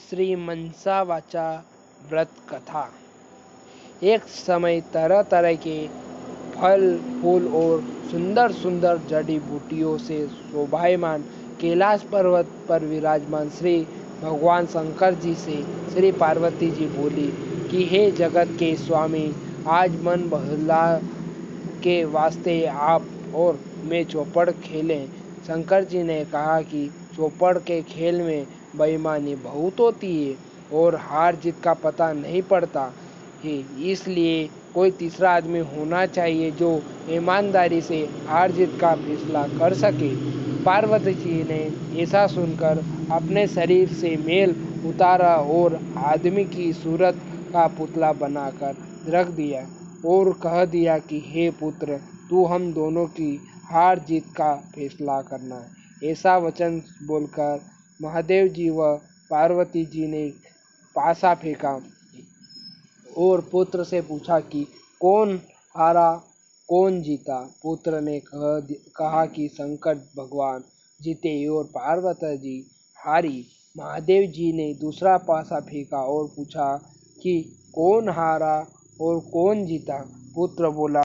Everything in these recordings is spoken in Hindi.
श्री मनसा वाचा व्रत कथा। एक समय तरह तरह के फल फूल और सुंदर सुंदर जड़ी बूटियों से शोभायमान कैलाश पर्वत पर विराजमान श्री भगवान शंकर जी से श्री पार्वती जी बोली कि हे जगत के स्वामी, आज मन बहला के वास्ते आप और मैं चौपड़ खेलें। शंकर जी ने कहा कि चौपड़ के खेल में बेईमानी बहुत होती है और हार जीत का पता नहीं पड़ता है, इसलिए कोई तीसरा आदमी होना चाहिए जो ईमानदारी से हार जीत का फैसला कर सके। पार्वती जी ने ऐसा सुनकर अपने शरीर से मेल उतारा और आदमी की सूरत का पुतला बनाकर रख दिया और कह दिया कि हे पुत्र, तू हम दोनों की हार जीत का फैसला करना। ऐसा वचन बोलकर महादेव जी व पार्वती जी ने पासा फेंका और पुत्र से पूछा कि कौन हारा कौन जीता। पुत्र ने कहा कि शंकर भगवान जीते और पार्वती जी हारी। महादेव जी ने दूसरा पासा फेंका और पूछा कि कौन हारा और कौन जीता। पुत्र बोला,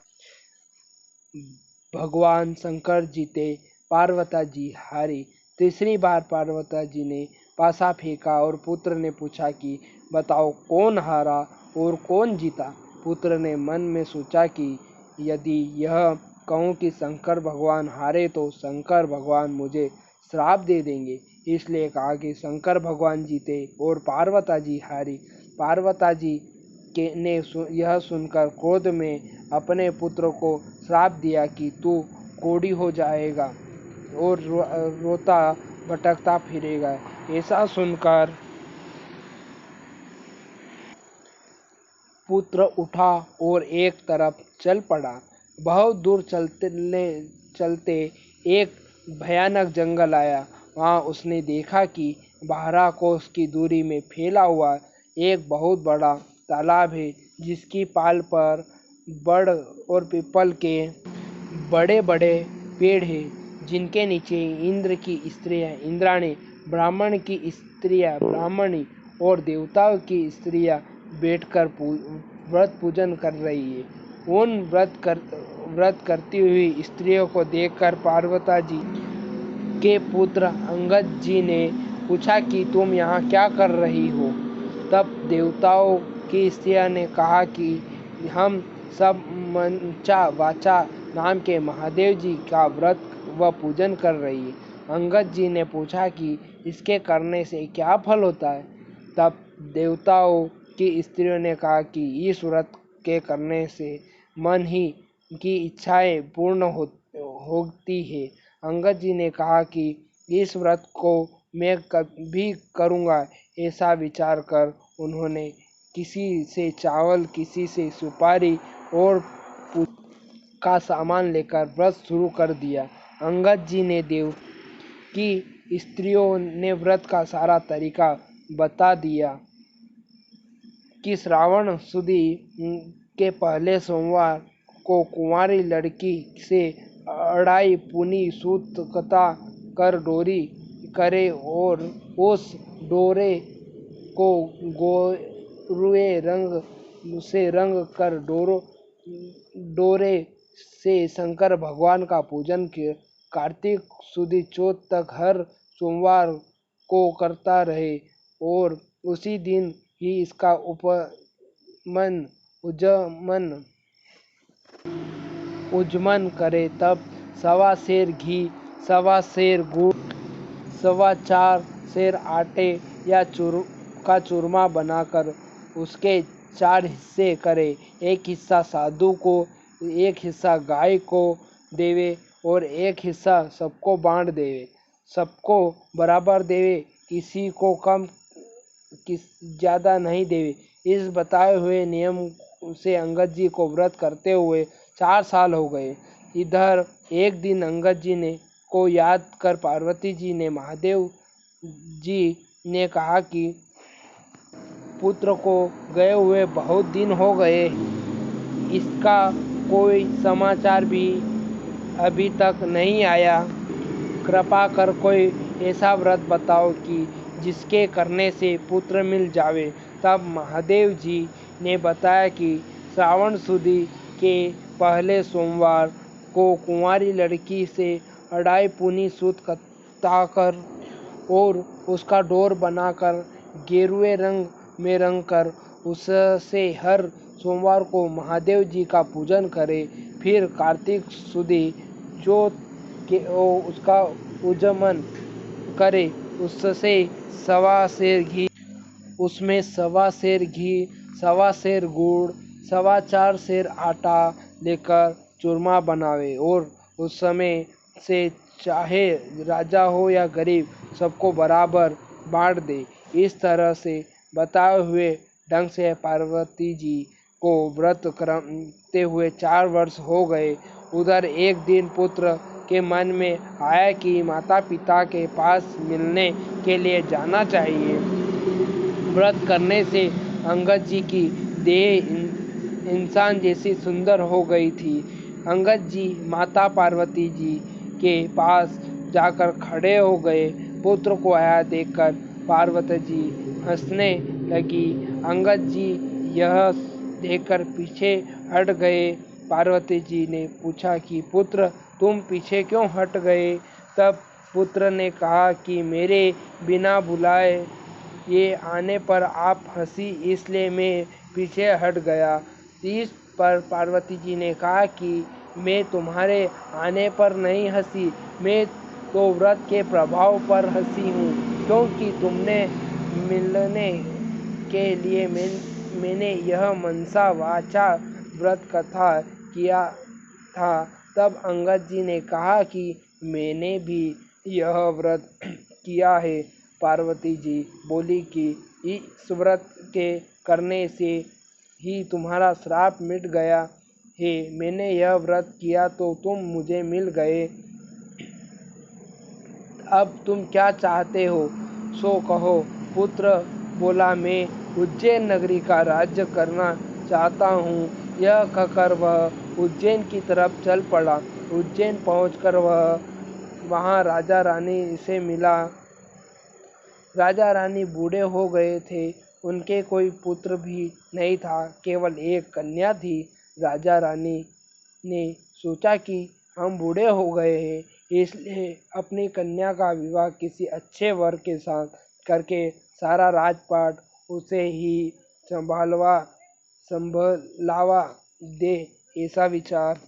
भगवान शंकर जीते, पार्वती जी हारी। तीसरी बार पार्वती जी ने पासा फेंका और पुत्र ने पूछा कि बताओ कौन हारा और कौन जीता। पुत्र ने मन में सोचा कि यदि यह कहूँ कि शंकर भगवान हारे तो शंकर भगवान मुझे श्राप दे देंगे, इसलिए कहा कि शंकर भगवान जीते और पार्वती जी हारी। पार्वती जी ने यह सुनकर क्रोध में अपने पुत्र को श्राप दिया कि तू कोढ़ी हो जाएगा और रोता भटकता फिरेगा। ऐसा सुनकर पुत्र उठा और एक तरफ चल पड़ा। बहुत दूर चलते एक भयानक जंगल आया। वहाँ उसने देखा कि 12 कोस की दूरी में फैला हुआ एक बहुत बड़ा तालाब है, जिसकी पाल पर बड़ और पीपल के बड़े बड़े पेड़ हैं, जिनके नीचे इंद्र की स्त्रियां इंद्राणी, ब्राह्मण की स्त्रियां ब्राह्मणी और देवताओं की स्त्रियां बैठकर व्रत पूजन कर रही है। उन व्रत करती हुई स्त्रियों को देखकर पार्वती जी के पुत्र अंगद जी ने पूछा कि तुम यहाँ क्या कर रही हो। तब देवताओं की स्त्रियां ने कहा कि हम सब मनसा वाचा नाम के महादेव जी का व्रत व पूजन कर रही है। अंगद जी ने पूछा कि इसके करने से क्या फल होता है। तब देवताओं की स्त्रियों ने कहा कि इस व्रत के करने से मन ही की इच्छाएं पूर्ण होती है। अंगद जी ने कहा कि इस व्रत को मैं कभी करूँगा। ऐसा विचार कर उन्होंने किसी से चावल, किसी से सुपारी और का सामान लेकर व्रत शुरू कर दिया। अंगद जी ने देव की स्त्रियों ने व्रत का सारा तरीका बता दिया कि श्रावण सुदी के पहले सोमवार को कुंवारी लड़की से अढ़ाई पुनी सूत कता कर डोरी करे और उस डोरे को गोरुए रंग से रंग कर डोरे से शंकर भगवान का पूजन किया। कार्तिक सुदी चौथ तक हर सोमवार को करता रहे और उसी दिन ही इसका उज्जमन करे। तब 1.25 सेर घी, 1.25 सेर गुड़, 4.25 सेर आटे या का चूरमा बनाकर उसके 4 हिस्से करे। एक हिस्सा साधु को, एक हिस्सा गाय को देवे और एक हिस्सा सबको बांट देवे। सबको बराबर देवे, किसी को कम ज़्यादा नहीं देवे। इस बताए हुए नियम से अंगद जी को व्रत करते हुए 4 साल हो गए। इधर एक दिन अंगद जी को याद कर पार्वती जी ने महादेव जी ने कहा कि पुत्र को गए हुए बहुत दिन हो गए, इसका कोई समाचार भी अभी तक नहीं आया। कृपा कर कोई ऐसा व्रत बताओ कि जिसके करने से पुत्र मिल जावे। तब महादेव जी ने बताया कि श्रावण सुदी के पहले सोमवार को कुंवारी लड़की से 2.5 पूनी सूत कताकर और उसका डोर बनाकर गेरुए रंग में रंग कर उससे हर सोमवार को महादेव जी का पूजन करे। फिर कार्तिक सुदी चौथ के उसका उजमन करे। उससे सवा सेर घी उसमें सवा सेर घी, सवा सेर गुड़, सवा 4 सेर आटा लेकर चूरमा बनावे और उस समय से चाहे राजा हो या गरीब सबको बराबर बांट दे। इस तरह से बताए हुए ढंग से पार्वती जी को व्रत करते हुए 4 वर्ष हो गए। उधर एक दिन पुत्र के मन में आया कि माता पिता के पास मिलने के लिए जाना चाहिए। व्रत करने से अंगद जी की देह इंसान जैसी सुंदर हो गई थी। अंगद जी माता पार्वती जी के पास जाकर खड़े हो गए। पुत्र को आया देखकर पार्वती जी हंसने लगी। अंगद जी यह देखकर पीछे हट गए। पार्वती जी ने पूछा कि पुत्र तुम पीछे क्यों हट गए? तब पुत्र ने कहा कि मेरे बिना बुलाए ये आने पर आप हंसी, इसलिए मैं पीछे हट गया। इस पर पार्वती जी ने कहा कि मैं तुम्हारे आने पर नहीं हंसी, मैं तो व्रत के प्रभाव पर हंसी हूँ, क्योंकि तुमने मिलने के लिए मैंने यह मनसा वाचा व्रत कथा किया था। तब अंगद जी ने कहा कि मैंने भी यह व्रत किया है। पार्वती जी बोली कि इस व्रत के करने से ही तुम्हारा श्राप मिट गया है। मैंने यह व्रत किया तो तुम मुझे मिल गए। अब तुम क्या चाहते हो सो कहो। पुत्र बोला, मैं उज्जैन नगरी का राज्य करना चाहता हूँ। यह कहकर वह उज्जैन की तरफ चल पड़ा। उज्जैन पहुंचकर वह वहाँ राजा रानी से मिला। राजा रानी बूढ़े हो गए थे, उनके कोई पुत्र भी नहीं था, केवल एक कन्या थी। राजा रानी ने सोचा कि हम बूढ़े हो गए हैं, इसलिए अपनी कन्या का विवाह किसी अच्छे वर के साथ करके सारा राजपाट उसे ही संभलावा दे। ऐसा विचार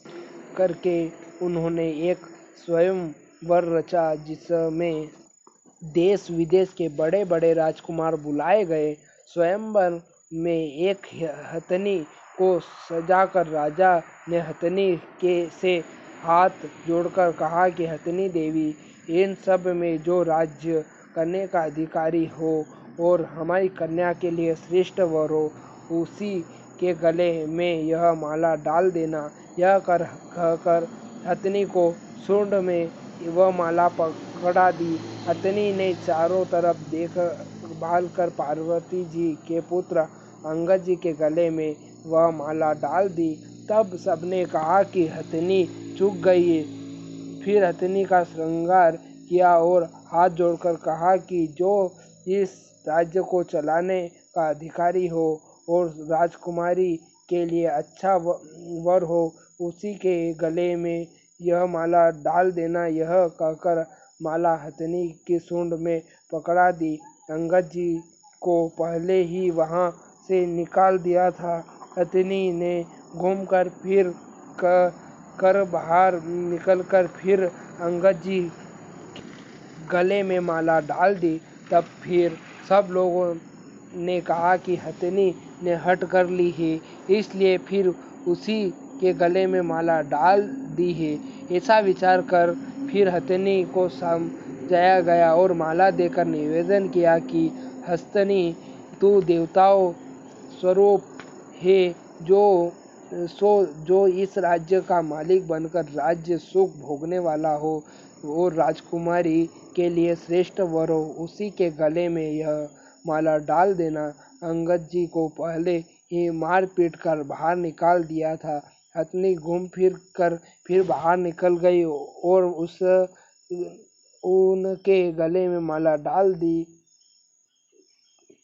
करके उन्होंने एक स्वयंवर रचा, जिसमें देश विदेश के बड़े बड़े राजकुमार बुलाए गए। स्वयंवर में एक हथनी को सजाकर राजा ने हथनी के से हाथ जोड़कर कहा कि हथनी देवी, इन सब में जो राज्य करने का अधिकारी हो और हमारी कन्या के लिए श्रेष्ठ वर हो, उसी के गले में यह माला डाल देना। यह कहकर हथनी को सूंड में वह माला पकड़ा दी। हथनी ने चारों तरफ देखभाल कर पार्वती जी के पुत्र अंगद जी के गले में वह माला डाल दी। तब सबने कहा कि हथनी चूक गई है। फिर हथनी का श्रृंगार किया और हाथ जोड़कर कहा कि जो इस राज्य को चलाने का अधिकारी हो और राजकुमारी के लिए अच्छा वर हो, उसी के गले में यह माला डाल देना। यह कहकर माला हथनी की सूंड में पकड़ा दी। अंगद जी को पहले ही वहां से निकाल दिया था। हथनी ने घूमकर फिर कर बाहर निकलकर फिर अंगद जी गले में माला डाल दी। तब फिर सब लोगों ने कहा कि हथनी ने हट कर ली है, इसलिए फिर उसी के गले में माला डाल दी है। ऐसा विचार कर फिर हथनी को समझाया गया और माला देकर निवेदन किया कि हथनी, तू देवताओं स्वरूप है, जो इस राज्य का मालिक बनकर राज्य सुख भोगने वाला हो और राजकुमारी के लिए श्रेष्ठ वर हो, उसी के गले में यह माला डाल देना। अंगद जी को पहले ही मार पीट कर बाहर निकाल दिया था। हथनी घूम फिर कर फिर बाहर निकल गई और उनके गले में माला डाल दी।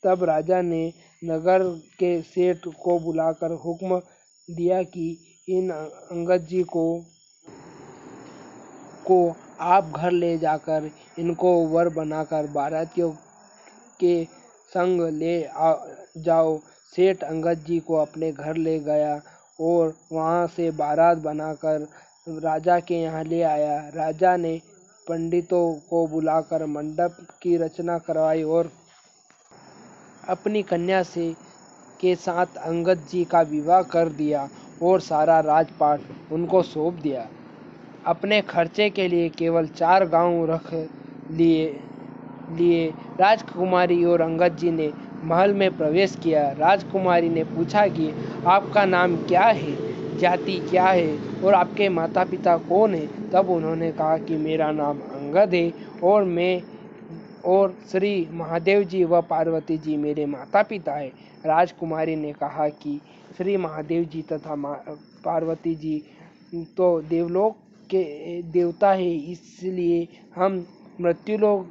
तब राजा ने नगर के सेठ को बुलाकर हुक्म दिया कि इन अंगद जी को आप घर ले जाकर इनको वर बनाकर बारातियों के संग जाओ। सेठ अंगद जी को अपने घर ले गया और वहां से बारात बनाकर राजा के यहाँ ले आया। राजा ने पंडितों को बुलाकर मंडप की रचना करवाई और अपनी कन्या से के साथ अंगद जी का विवाह कर दिया और सारा राजपाट उनको सौंप दिया। अपने खर्चे के लिए केवल 4 गांव रख लिए राजकुमारी और अंगद जी ने महल में प्रवेश किया। राजकुमारी ने पूछा कि आपका नाम क्या है, जाति क्या है और आपके माता पिता कौन है। तब उन्होंने कहा कि मेरा नाम अंगद है और श्री महादेव जी व पार्वती जी मेरे माता पिता है। राजकुमारी ने कहा कि श्री महादेव जी तथा पार्वती जी तो देवलोक के देवता है, इसलिए हम मृत्युलोक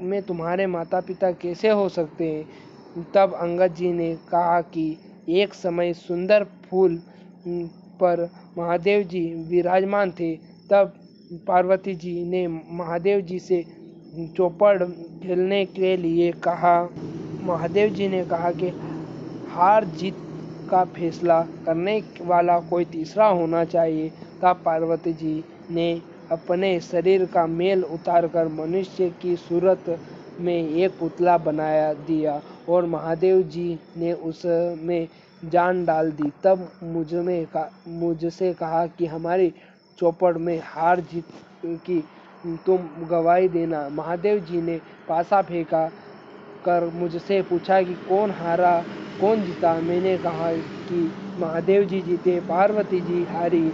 में तुम्हारे माता पिता कैसे हो सकते हैं। तब अंगद जी ने कहा कि एक समय सुंदर फूल पर महादेव जी विराजमान थे। तब पार्वती जी ने महादेव जी से चौपड़ खेलने के लिए कहा। महादेव जी ने कहा कि हार जीत का फैसला करने वाला कोई तीसरा होना चाहिए। तब पार्वती जी ने अपने शरीर का मैल उतारकर मनुष्य की सूरत में एक पुतला बना दिया और महादेव जी ने उसमें जान डाल दी। तब मुझसे कहा कि हमारी चौपड़ में हार जीत की तुम गवाही देना। महादेव जी ने पासा फेंका कर मुझसे पूछा कि कौन हारा कौन जीता। मैंने कहा कि महादेव जी जीते, पार्वती जी हारी।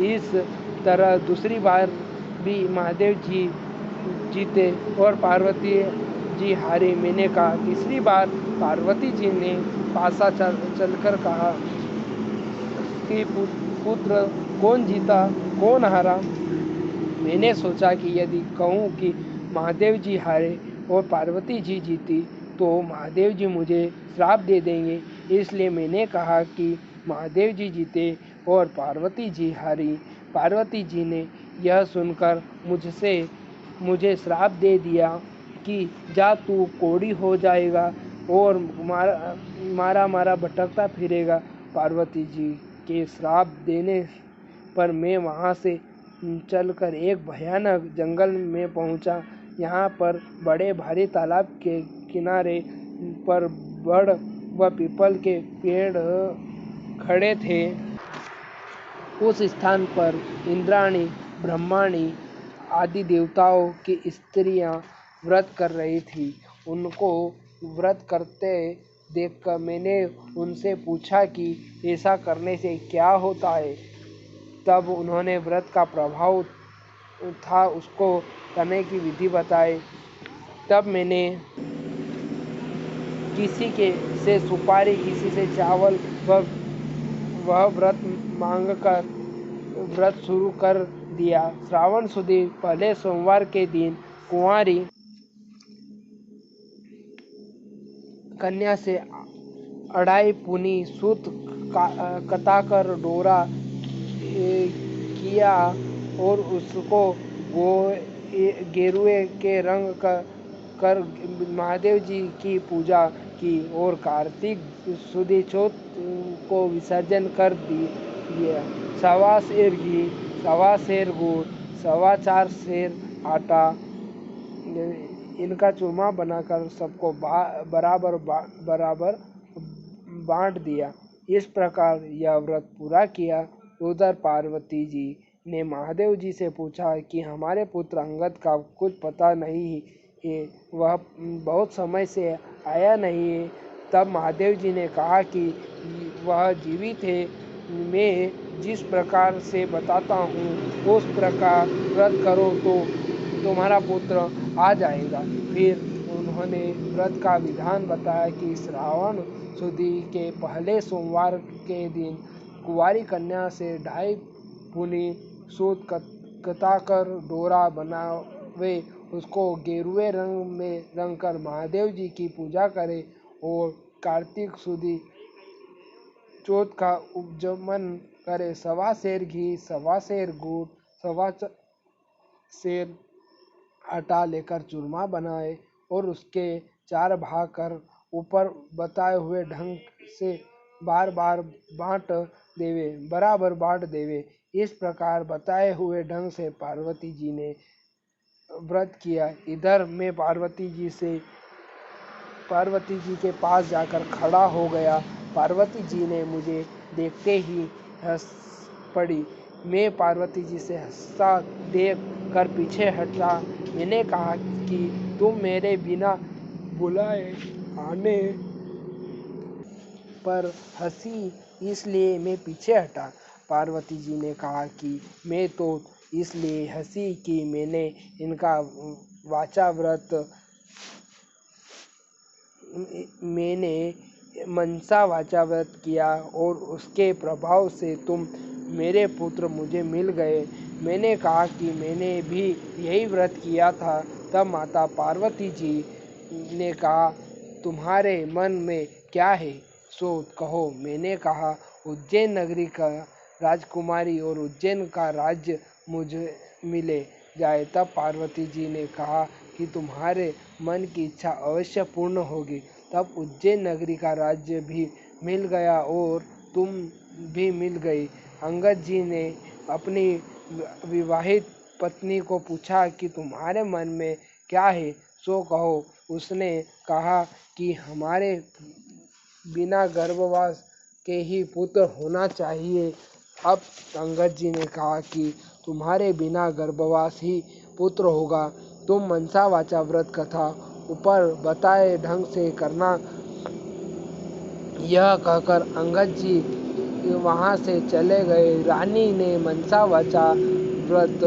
इस तरह दूसरी बार भी महादेव जी जीते और पार्वती जी हारी। मैंने कहा तीसरी बार पार्वती जी ने पासा चलकर कहा कि पुत्र कौन जीता कौन हारा। मैंने सोचा कि यदि कहूँ कि महादेव जी हारे और पार्वती जी जीती तो महादेव जी मुझे श्राप दे देंगे, इसलिए मैंने कहा कि महादेव जी जीते और पार्वती जी हारी। पार्वती जी ने यह सुनकर मुझे श्राप दे दिया कि जा तू कोढ़ी हो जाएगा और मारा भटकता फिरेगा। पार्वती जी के श्राप देने पर मैं वहाँ से चलकर एक भयानक जंगल में पहुँचा। यहाँ पर बड़े भारी तालाब के किनारे पर बड़ व पीपल के पेड़ खड़े थे। उस स्थान पर इंद्राणी, ब्रह्माणी आदि देवताओं की स्त्रियां व्रत कर रही थी। उनको व्रत करते देखकर मैंने उनसे पूछा कि ऐसा करने से क्या होता है। तब उन्होंने व्रत का प्रभाव था उसको करने की विधि बताई। तब मैंने किसी से सुपारी, किसी से चावल वह व्रत मांगकर व्रत शुरू कर दिया। श्रावण सुदी पहले सोमवार के दिन कुंवारी कन्या से अढ़ाई पुनी सूत कताकर डोरा किया और उसको गेरुए के रंग कर महादेव जी की पूजा की और कार्तिक सुदी चौथ को विसर्जन कर दिया। 1.25 सेर घी, 1.25 सेर गुड़, 4.25 सेर आटा इनका चूरमा बनाकर सबको बराबर बांट दिया। इस प्रकार यह व्रत पूरा किया। उधर पार्वती जी ने महादेव जी से पूछा कि हमारे पुत्र अंगद का कुछ पता नहीं है, वह बहुत समय से आया नहीं है। तब महादेव जी ने कहा कि वह जीवित है, मैं जिस प्रकार से बताता हूँ उस प्रकार व्रत करो तो तुम्हारा पुत्र आ जाएगा। फिर उन्होंने व्रत का विधान बताया कि श्रावण सुदी के पहले सोमवार के दिन कुंवारी कन्या से 2.5 पुनी सूत कताकर डोरा बनावे, उसको गेरुए रंग में रंग कर महादेव जी की पूजा करे और कार्तिक सुदी चौथ का उपजमन करे। 1.25 सेर घी, 1.25 सेर गुड़, 1.25 सेर आटा लेकर चूरमा बनाए और उसके 4 भाग कर ऊपर बताए हुए ढंग से बार बार बांट देवे, बराबर बांट देवे। इस प्रकार बताए हुए ढंग से पार्वती जी ने व्रत किया। इधर मैं पार्वती जी के पास जाकर खड़ा हो गया। पार्वती जी ने मुझे देखते ही हंस पड़ी। मैं पार्वती जी से हंसता देख कर पीछे हटा। मैंने कहा कि तुम मेरे बिना बुलाए आने पर हंसी, इसलिए मैं पीछे हटा। पार्वती जी ने कहा कि मैं तो इसलिए हंसी कि मैंने इनका वाचा व्रत मैंने मनसा वाचा व्रत किया और उसके प्रभाव से तुम मेरे पुत्र मुझे मिल गए। मैंने कहा कि मैंने भी यही व्रत किया था। तब माता पार्वती जी ने कहा, तुम्हारे मन में क्या है सो कहो। मैंने कहा, उज्जैन नगरी का राजकुमारी और उज्जैन का राज्य मुझे मिले जाए। तब पार्वती जी ने कहा कि तुम्हारे मन की इच्छा अवश्य पूर्ण होगी। तब उज्जैन नगरी का राज्य भी मिल गया और तुम भी मिल गई। अंगद जी ने अपनी विवाहित पत्नी को पूछा कि तुम्हारे मन में क्या है सो कहो। उसने कहा कि हमारे बिना गर्भवास के ही पुत्र होना चाहिए। अब अंगद जी ने कहा कि तुम्हारे बिना गर्भवास ही पुत्र होगा। तुम मनसा वाचा व्रत कथा ऊपर बताए ढंग से करना। यह कहकर अंगद जी वहां से चले गए। रानी ने मनसा वाचा व्रत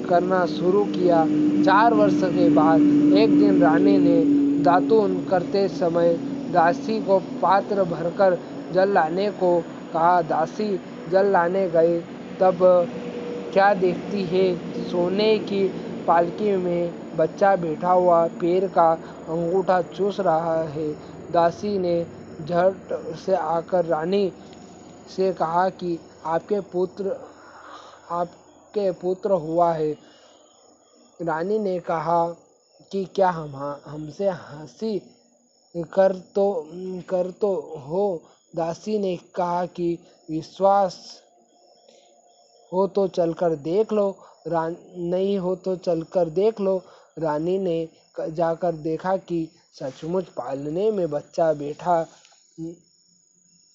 करना शुरू किया। 4 वर्ष के बाद एक दिन रानी ने दातून करते समय दासी को पात्र भरकर जल लाने को कहा। दासी जल लाने गई, तब क्या देखती है, सोने की पालकी में बच्चा बैठा हुआ पैर का अंगूठा चूस रहा है। दासी ने झट से आकर रानी से कहा कि आपके पुत्र हुआ है। रानी ने कहा कि क्या हमसे हंसी कर तो हो। दासी ने कहा कि विश्वास हो तो चलकर देख लो, नहीं हो तो चलकर देख लो। रानी ने जाकर देखा कि सचमुच पालने में बच्चा बैठा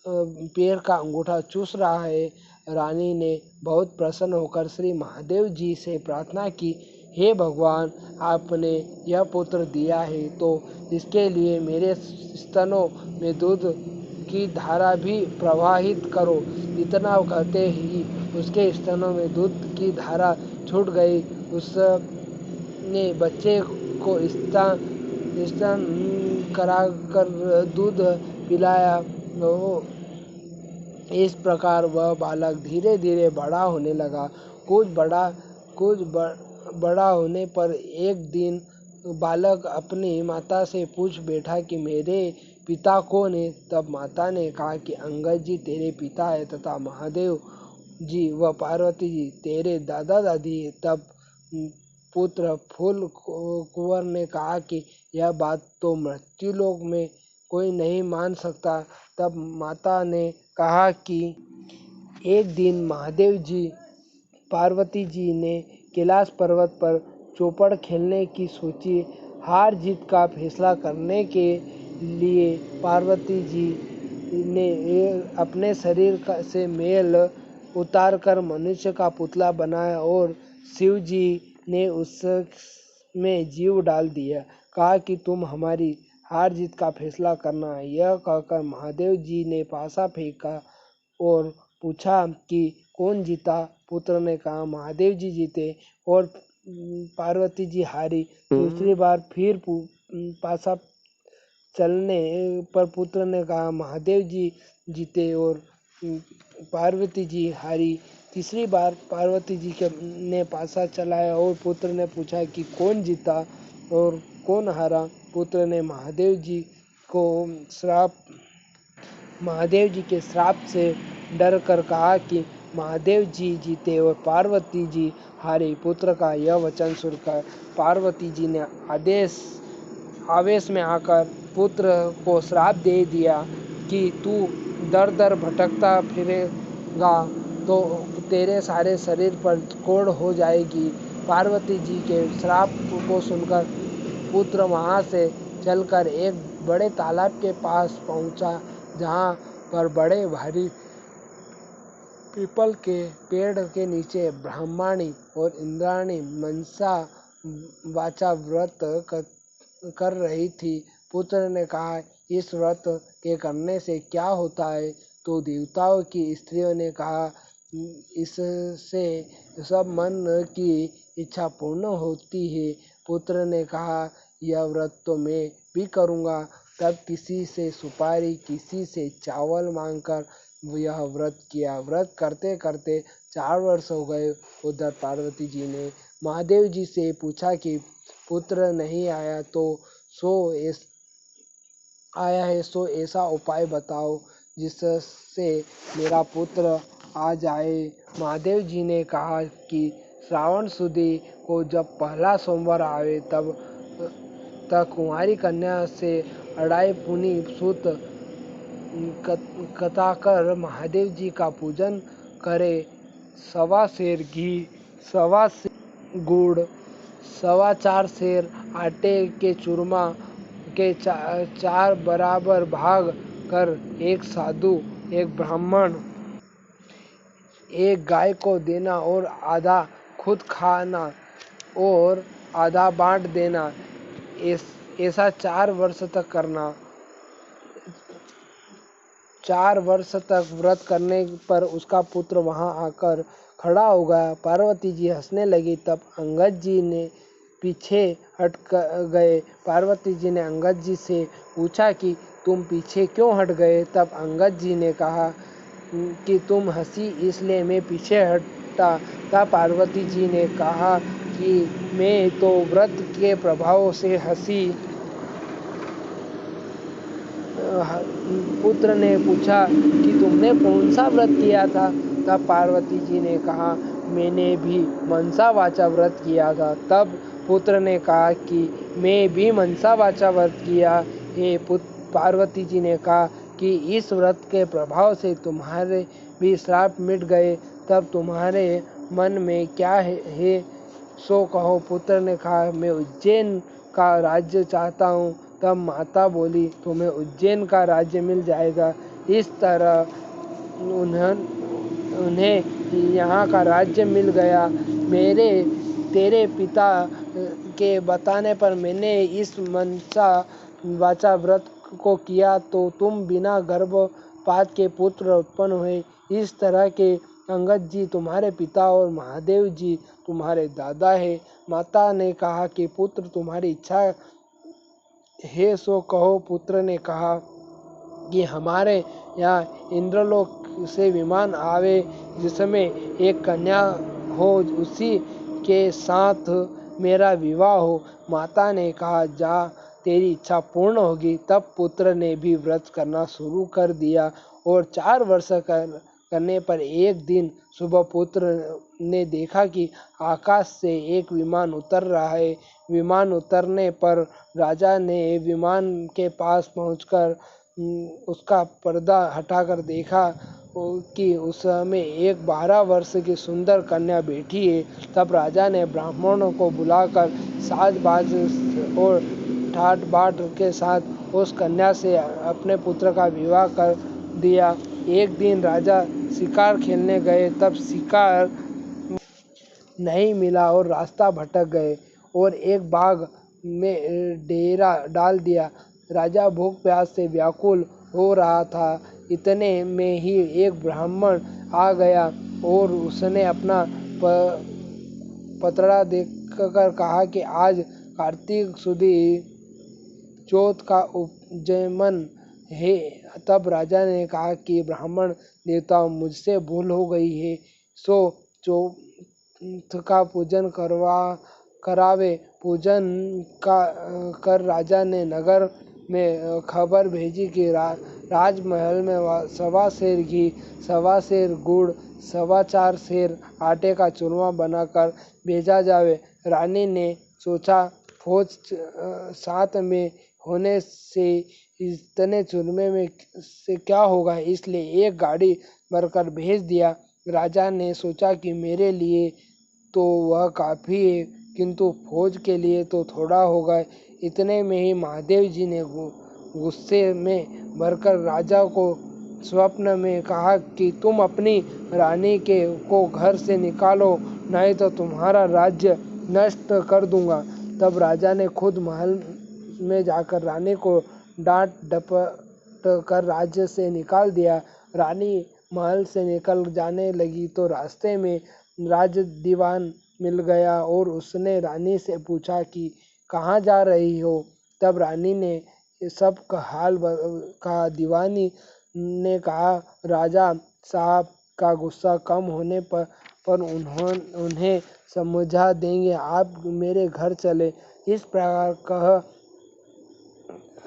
पैर का अंगूठा चूस रहा है। रानी ने बहुत प्रसन्न होकर श्री महादेव जी से प्रार्थना की, हे भगवान, आपने यह पुत्र दिया है तो इसके लिए मेरे स्तनों में दूध की धारा भी प्रवाहित करो। इतना कहते ही उसके स्तनों में दूध की धारा छूट गई। उसने बच्चे को स्तन कराकर दूध पिलाया। इस प्रकार वह बालक धीरे धीरे बड़ा होने लगा। कुछ बड़ा होने पर एक दिन बालक अपनी माता से पूछ बैठा कि मेरे पिता कौन है। तब माता ने कहा कि अंगद जी तेरे पिता है तथा महादेव जी व पार्वती जी तेरे दादा दादी है। तब पुत्र फूल कुंवर ने कहा कि यह बात तो मृत्युलोक में कोई नहीं मान सकता। तब माता ने कहा कि एक दिन महादेव जी पार्वती जी ने कैलाश पर्वत पर चौपड़ खेलने की सोची। हार जीत का फैसला करने के लिए पार्वती जी ने अपने शरीर से मैल उतारकर मनुष्य का पुतला बनाया और शिव जी ने उसमें जीव डाल दिया। कहा कि तुम हमारी हार जीत का फैसला करना। यह कहकर महादेव जी ने पासा फेंका और पूछा कि कौन जीता। पुत्र ने कहा महादेव जी जीते और पार्वती जी हारी। दूसरी बार फिर पासा चलने पर पुत्र ने कहा महादेव जी जीते और पार्वती जी हारी। तीसरी बार पार्वती जी ने पासा चलाया और पुत्र ने पूछा कि कौन जीता और कौन हारा? पुत्र ने महादेव जी के श्राप से डर कर कहा कि महादेव जी जीते और पार्वती जी हारे। पुत्र का यह वचन सुनकर पार्वती जी ने आवेश में आकर पुत्र को श्राप दे दिया कि तू दर दर भटकता फिरेगा तो तेरे सारे शरीर पर कोढ़ हो जाएगी। पार्वती जी के श्राप को सुनकर पुत्र वहां से चलकर एक बड़े तालाब के पास पहुंचा, जहां पर बड़े भारी पीपल के पेड़ के नीचे ब्राह्मणी और इंद्राणी मनसा वाचा व्रत कर रही थी। पुत्र ने कहा, इस व्रत के करने से क्या होता है? तो देवताओं की स्त्रियों ने कहा, इससे सब मन की इच्छा पूर्ण होती है। पुत्र ने कहा, यह व्रत तो मैं भी करूँगा। तब किसी से सुपारी, किसी से चावल मांगकर यह व्रत किया। व्रत करते करते 4 वर्ष हो गए। उधर पार्वती जी ने महादेव जी से पूछा कि पुत्र नहीं आया सो ऐसा उपाय बताओ जिससे मेरा पुत्र आ जाए। महादेव जी ने कहा कि श्रावण सुदी को जब पहला सोमवार आवे तब तक कुंवारी कन्या से अढ़ाई पुनी सूत कताकर महादेव जी का पूजन करे। 1.25 सेर घी, 1.25 सेर गुड़, 4.25 सेर आटे के चूरमा के 4 बराबर भाग कर एक साधु, एक ब्राह्मण, एक गाय को देना और आधा खुद खाना और आधा बांट देना। ऐसा 4 वर्ष तक करना। 4 वर्ष तक व्रत करने पर उसका पुत्र वहां आकर खड़ा हो गया। पार्वती जी हंसने लगी। तब अंगद जी ने पीछे हट गए। पार्वती जी ने अंगद जी से पूछा कि तुम पीछे क्यों हट गए? तब अंगद जी ने कहा कि तुम हंसी इसलिए मैं पीछे हटा। तब पार्वती जी ने कहा कि मैं तो व्रत के प्रभाव से हंसी। पुत्र ने पूछा कि तुमने कौन सा व्रत किया था? तब पार्वती जी ने कहा, मैंने भी मनसा वाचा व्रत किया था। तब पुत्र ने कहा कि मैं भी मनसा वाचा व्रत किया है। पार्वती जी ने कहा कि इस व्रत के प्रभाव से तुम्हारे भी श्राप मिट गए। तब तुम्हारे मन में क्या है सो कहो। पुत्र ने कहा, मैं उज्जैन का राज्य चाहता हूँ। तब माता बोली, तुम्हें उज्जैन का राज्य मिल जाएगा। इस तरह उन्हें यहाँ का राज्य मिल गया। तेरे पिता के बताने पर मैंने इस मनसा वाचा व्रत को किया तो तुम बिना गर्भपात के पुत्र उत्पन्न हुए। इस तरह के अंगद जी तुम्हारे पिता और महादेव जी तुम्हारे दादा है। माता ने कहा कि पुत्र तुम्हारी इच्छा है सो कहो। पुत्र ने कहा कि हमारे यहाँ इंद्रलोक से विमान आवे जिसमें एक कन्या हो, उसी के साथ मेरा विवाह हो। माता ने कहा, जा तेरी इच्छा पूर्ण होगी। तब पुत्र ने भी व्रत करना शुरू कर दिया और 4 वर्ष करने पर एक दिन सुबह पुत्र ने देखा कि आकाश से एक विमान उतर रहा है। विमान उतरने पर राजा ने विमान के पास पहुंचकर उसका पर्दा हटाकर देखा कि उसमें एक 12 वर्ष की सुंदर कन्या बैठी है। तब राजा ने ब्राह्मणों को बुलाकर साज बाज और ठाट बाट के साथ उस कन्या से अपने पुत्र का विवाह कर दिया। एक दिन राजा शिकार खेलने गए। तब शिकार नहीं मिला और रास्ता भटक गए और एक बाग में डेरा डाल दिया। राजा भूख प्यास से व्याकुल हो रहा था। इतने में ही एक ब्राह्मण आ गया और उसने अपना पतड़ा देखकर कहा कि आज कार्तिक सुदी चौथ का उपजमन है। तब राजा ने कहा कि ब्राह्मण देवताओं, मुझसे भूल हो गई है, सो चौथ का पूजन करावे पूजन कर राजा ने नगर में खबर भेजी कि राजमहल में 1.25 सेर घी, 1.25 सेर गुड़, 4.25 सेर आटे का चूरमा बनाकर भेजा जावे। रानी ने सोचा फौज साथ में होने से इतने चूरमे में से क्या होगा, इसलिए एक गाड़ी भरकर भेज दिया। राजा ने सोचा कि मेरे लिए तो वह काफ़ी है, किंतु फौज के लिए तो थोड़ा होगा। इतने में ही महादेव जी ने गुस्से में भरकर राजा को स्वप्न में कहा कि तुम अपनी रानी को घर से निकालो, नहीं तो तुम्हारा राज्य नष्ट कर दूंगा। तब राजा ने खुद महल में जाकर रानी को डांट डपट कर राज्य से निकाल दिया। रानी महल से निकल जाने लगी तो रास्ते में राज दीवान मिल गया और उसने रानी से पूछा कि कहाँ जा रही हो। तब रानी ने सब का हाल कहा। दीवानी ने कहा, राजा साहब का गुस्सा कम होने पर उन्हें समझा देंगे, आप मेरे घर चले। इस प्रकार कह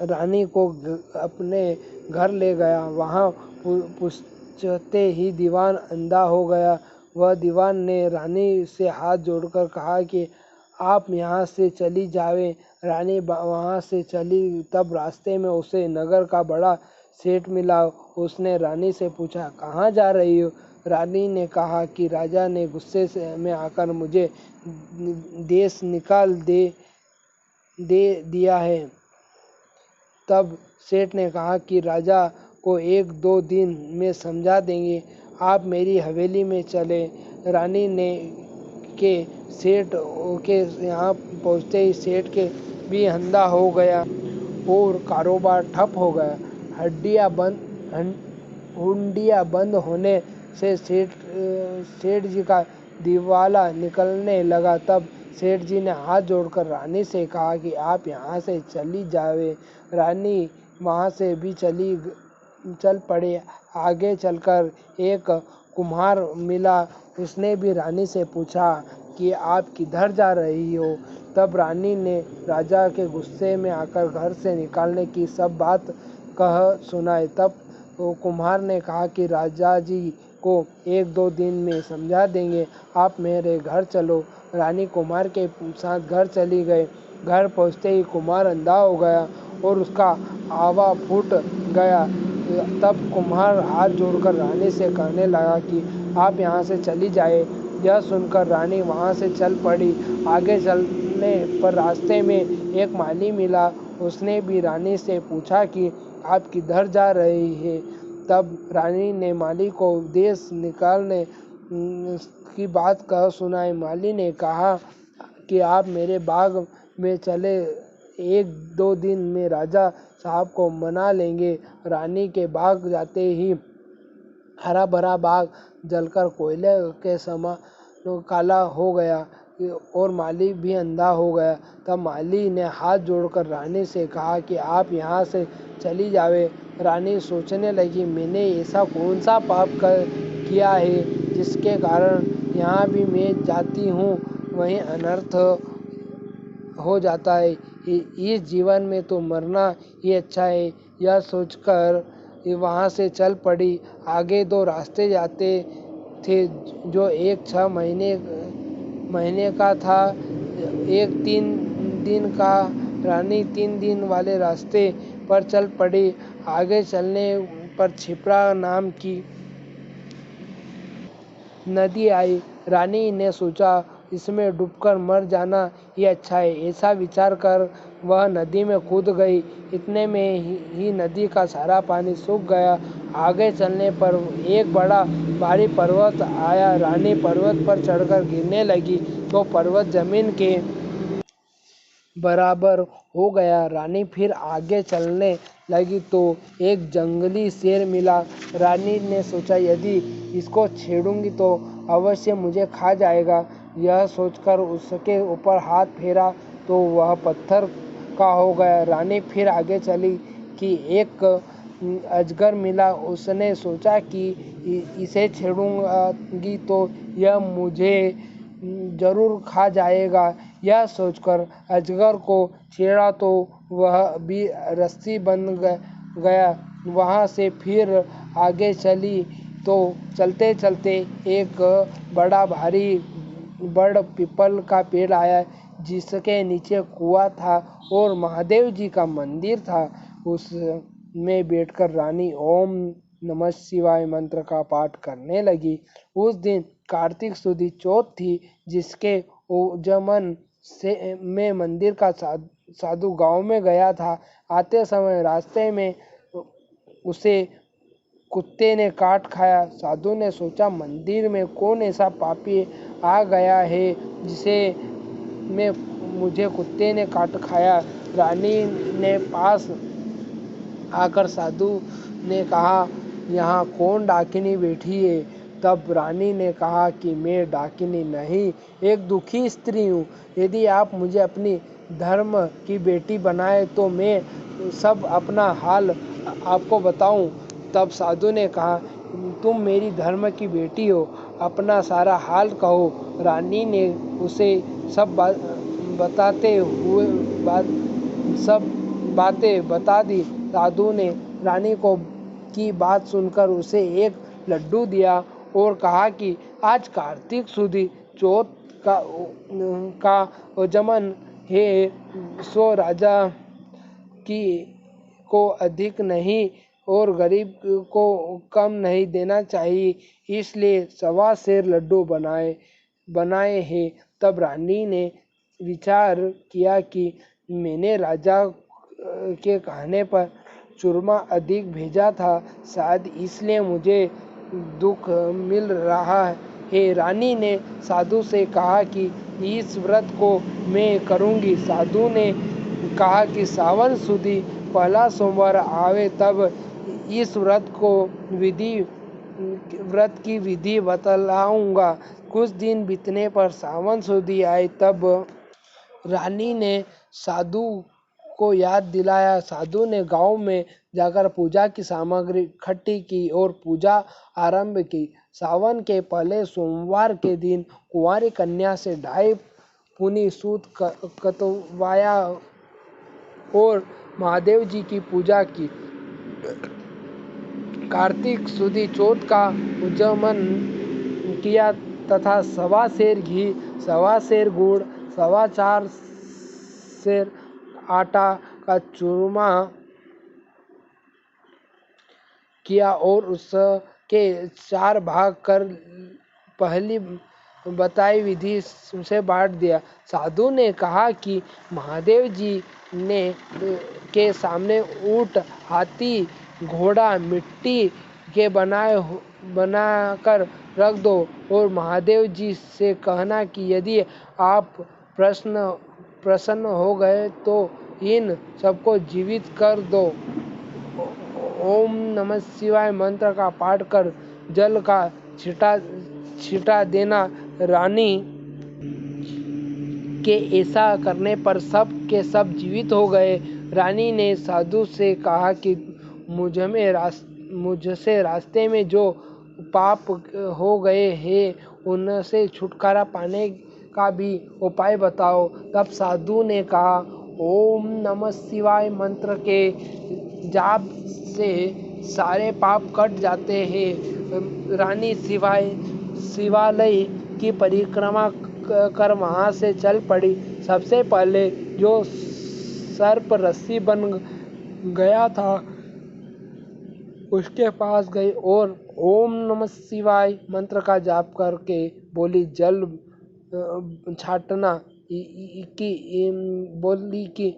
रानी को अपने घर ले गया। वहाँ पूछते ही दीवान अंधा हो गया। वह दीवान ने रानी से हाथ जोड़कर कहा कि आप यहाँ से चली जावे। रानी वहाँ से चली। तब रास्ते में उसे नगर का बड़ा सेठ मिला। उसने रानी से पूछा, कहाँ जा रही हो? रानी ने कहा कि राजा ने गुस्से में आकर मुझे देश निकाल दे दिया है। तब सेठ ने कहा कि राजा को 1-2 दिन में समझा देंगे, आप मेरी हवेली में चले। रानी ने के सेठ के यहाँ पहुँचते ही सेठ के भी अंधा हो गया और कारोबार ठप हो गया। हुंडियाँ बंद होने से सेठ जी का दिवाला निकलने लगा। तब सेठ जी ने हाथ जोड़कर रानी से कहा कि आप यहाँ से चली जावे। रानी वहाँ से भी चल पड़ी। आगे चलकर एक कुम्हार मिला। उसने भी रानी से पूछा कि आप किधर जा रही हो। तब रानी ने राजा के गुस्से में आकर घर से निकालने की सब बात कह सुनाई। तब वो कुम्हार ने कहा कि राजा जी को 1-2 दिन में समझा देंगे, आप मेरे घर चलो। रानी कुम्हार के साथ घर चली गई। घर पहुँचते ही कुम्हार अंधा हो गया और उसका आवा फूट गया। तब कुम्हार हाथ जोड़कर रानी से कहने लगा कि आप यहाँ से चली जाए। यह सुनकर रानी वहाँ से चल पड़ी। आगे चलने पर रास्ते में एक माली मिला। उसने भी रानी से पूछा कि आप किधर जा रही है। तब रानी ने माली को देश निकालने की बात कह सुनाई। माली ने कहा कि आप मेरे बाग में चले, 1-2 दिन में राजा साहब को मना लेंगे। रानी के बाग जाते ही हरा भरा बाग जलकर कोयले के समान काला हो गया और माली भी अंधा हो गया। तब माली ने हाथ जोड़कर रानी से कहा कि आप यहाँ से चली जावे। रानी सोचने लगी, मैंने ऐसा कौन सा पाप किया है जिसके कारण यहाँ भी मैं जाती हूँ वहीं अनर्थ हो जाता है। इस जीवन में तो मरना ही अच्छा है। यह सोचकर वहाँ से चल पड़ी। आगे 2 रास्ते जाते थे, जो एक 6 महीने का था, एक 3 दिन का। रानी 3 दिन वाले रास्ते पर चल पड़ी। आगे चलने पर क्षिप्रा नाम की नदी आई। रानी ने सोचा, इसमें डूबकर मर जाना ही अच्छा है। ऐसा विचार कर वह नदी में कूद गई। इतने में ही नदी का सारा पानी सूख गया। आगे चलने पर एक बड़ा भारी पर्वत आया। रानी पर्वत पर चढ़कर गिरने लगी तो पर्वत जमीन के बराबर हो गया। रानी फिर आगे चलने लगी तो एक जंगली शेर मिला। रानी ने सोचा, यदि इसको छेड़ूंगी तो अवश्य मुझे खा जाएगा। यह सोचकर उसके ऊपर हाथ फेरा तो वह पत्थर का हो गया। रानी फिर आगे चली कि एक अजगर मिला। उसने सोचा कि इसे छेड़ूंगी तो यह मुझे जरूर खा जाएगा। यह सोचकर अजगर को छेड़ा तो वह भी रस्सी बन गया। वहाँ से फिर आगे चली तो चलते चलते एक बड़ा भारी बड़ पीपल का पेड़ आया, जिसके नीचे कुआं था और महादेव जी का मंदिर था। उसमें बैठकर रानी ओम नमः शिवाय मंत्र का पाठ करने लगी। उस दिन कार्तिक सुदी चौथ थी, जिसके ओजमन से में मंदिर का साधु गांव में गया था। आते समय रास्ते में उसे कुत्ते ने काट खाया। साधु ने सोचा, मंदिर में कौन ऐसा पापी आ गया है जिसे में मुझे कुत्ते ने काट खाया। रानी ने पास आकर साधु ने कहा, यहाँ कौन डाकिनी बैठी है। तब रानी ने कहा कि मैं डाकिनी नहीं, एक दुखी स्त्री हूँ। यदि आप मुझे अपनी धर्म की बेटी बनाए तो मैं सब अपना हाल आपको बताऊं। तब साधु ने कहा, तुम मेरी धर्म की बेटी हो, अपना सारा हाल कहो। रानी ने उसे सब बातें बता दी। साधु ने रानी को की बात सुनकर उसे एक लड्डू दिया और कहा कि आज कार्तिक सुदी चौथ का ओजमन है, सो राजा की को अधिक नहीं और गरीब को कम नहीं देना चाहिए, इसलिए 1.25 सेर लड्डू बनाए हैं। तब रानी ने विचार किया कि मैंने राजा के कहने पर चूरमा अधिक भेजा था, शायद इसलिए मुझे दुख मिल रहा है। रानी ने साधु से कहा कि इस व्रत को मैं करूंगी। साधु ने कहा कि सावन सुदी पहला सोमवार आवे तब इस व्रत की विधि बतलाऊंगा। कुछ दिन बीतने पर सावन सुदी आई। तब रानी ने साधु को याद दिलाया। साधु ने गांव में जाकर पूजा की सामग्री इकट्ठी की और पूजा आरंभ की। सावन के पहले सोमवार के दिन कुंवारी कन्या से 2.5 पुनी सूत कतवाया और महादेव जी की पूजा की। कार्तिक सुदी चौथ का उज्जमन किया तथा 1.25 सेर घी, 1.25 सेर गुड़, 4.25 सेर आटा का चूरमा किया और उसके 4 भाग कर पहली बताई विधि से बांट दिया। साधु ने कहा कि महादेव जी के सामने ऊंट, हाथी, घोड़ा मिट्टी के बनाकर रख दो और महादेव जी से कहना कि यदि आप प्रसन्न हो गए तो इन सबको जीवित कर दो। ओम नमः शिवाय मंत्र का पाठ कर जल का छिटा देना। रानी के ऐसा करने पर सब के सब जीवित हो गए। रानी ने साधु से कहा कि मुझसे रास्ते में जो पाप हो गए हैं उनसे छुटकारा पाने का भी उपाय बताओ। तब साधु ने कहा, ओम नमः शिवाय मंत्र के जाप से सारे पाप कट जाते हैं। रानी शिवालय की परिक्रमा कर वहां से चल पड़ी। सबसे पहले जो सर्प रस्सी बन गया था उसके पास गई और ओम नमः शिवाय मंत्र का जाप करके बोली, जल छाटना बोली कि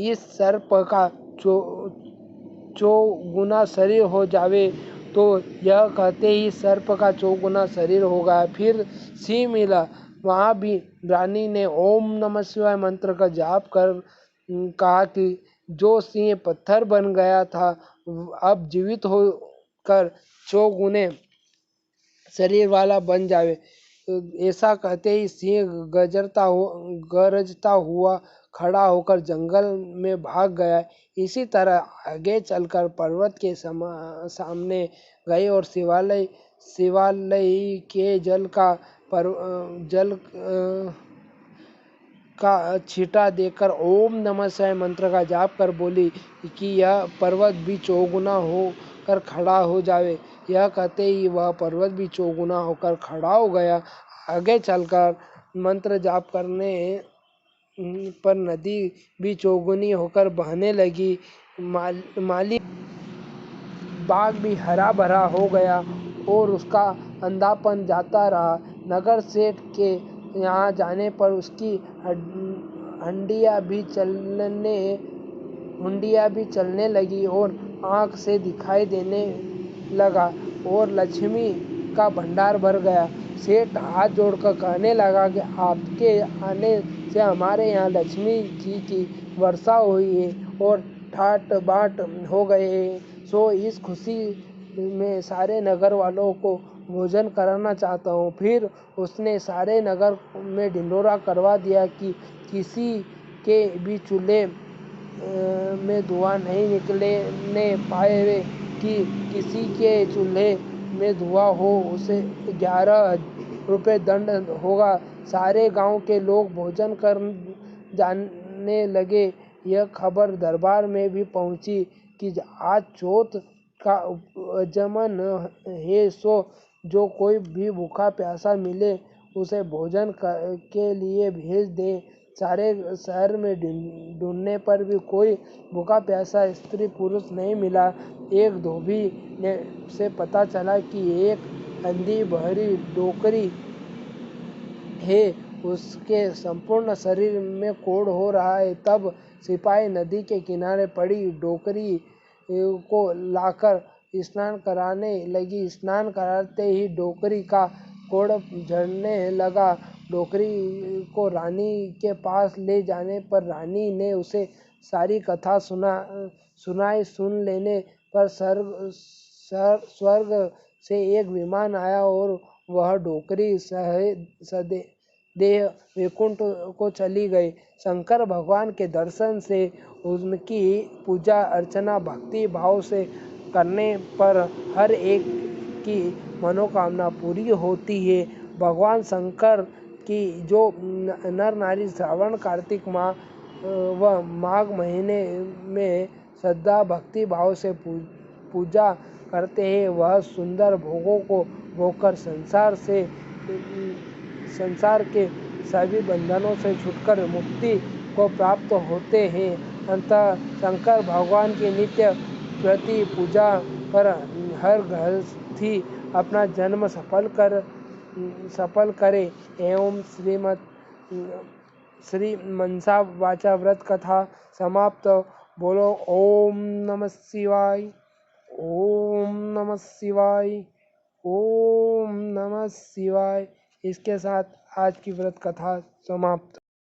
इस सर्प का 4 गुना शरीर हो जावे। तो यह कहते ही सर्प का 4 गुना शरीर हो गया। फिर सिंह मिला। वहाँ भी रानी ने ओम नमः शिवाय मंत्र का जाप कर कहा कि जो सिंह पत्थर बन गया था अब जीवित होकर 4 गुने शरीर वाला बन जावे। ऐसा कहते ही सिंह गरजता हुआ खड़ा होकर जंगल में भाग गया। इसी तरह आगे चलकर पर्वत के सामने गए और शिवालय के जल का छींटा देकर ओम नमः शिवाय मंत्र का जाप कर बोली कि यह पर्वत भी चौगुना होकर खड़ा हो जावे। यह कहते ही वह पर्वत भी चौगुना होकर खड़ा हो गया। आगे चलकर मंत्र जाप करने पर नदी भी चौगुनी होकर बहने लगी। माली बाग भी हरा भरा हो गया और उसका अंधापन जाता रहा। नगर सेठ के यहाँ जाने पर उसकी हंडिया भी चलने लगी और आँख से दिखाई देने लगा और लक्ष्मी का भंडार भर गया। सेठ हाथ जोड़कर कहने लगा कि आपके आने से हमारे यहाँ लक्ष्मी जी की वर्षा हुई है और ठाट बाट हो गए हैं। सो इस खुशी में सारे नगर वालों को भोजन कराना चाहता हूँ। फिर उसने सारे नगर में ढिंढोरा करवा दिया कि किसी के भी चूल्हे में धुआं नहीं निकलने पाए वे, कि किसी के चूल्हे में धुआं हो उसे 11 रुपये दंड होगा। सारे गांव के लोग भोजन कर जाने लगे। यह खबर दरबार में भी पहुंची कि आज चौथ का जमन है, सो जो कोई भी भूखा प्यासा मिले उसे भोजन के लिए भेज दे। सारे शहर में ढूंढने पर भी कोई भूखा प्यासा स्त्री पुरुष नहीं मिला। एक धोबी ने से पता चला कि एक अंधी बहरी डोकरी है, उसके संपूर्ण शरीर में कोढ़ हो रहा है। तब सिपाही नदी के किनारे पड़ी डोकरी को लाकर स्नान कराने लगी। स्नान कराते ही डोकरी का कोढ़ झड़ने लगा। डोकरी को रानी के पास ले जाने पर रानी ने उसे सारी कथा सुनाई। सुन लेने पर स्वर्ग से एक विमान आया और वह डोकरी सदेह वैकुंठ को चली गई। शंकर भगवान के दर्शन से उनकी पूजा अर्चना भक्ति भाव से करने पर हर एक की मनोकामना पूरी होती है। भगवान शंकर की जो नर नारी श्रावण कार्तिक माह व माघ महीने में श्रद्धा भक्ति भाव से पूजा करते हैं, वह सुंदर भोगों को भोगकर संसार के सभी बंधनों से छूटकर मुक्ति को प्राप्त होते हैं। अतः शंकर भगवान की नित्य प्रति पूजा कर हर गृहस्थी अपना जन्म सफल करे। एवं श्री मनसा वाचा व्रत कथा समाप्त। बोलो ओम नमः शिवाय, ओम नमः शिवाय, ओम नमः शिवाय। इसके साथ आज की व्रत कथा समाप्त।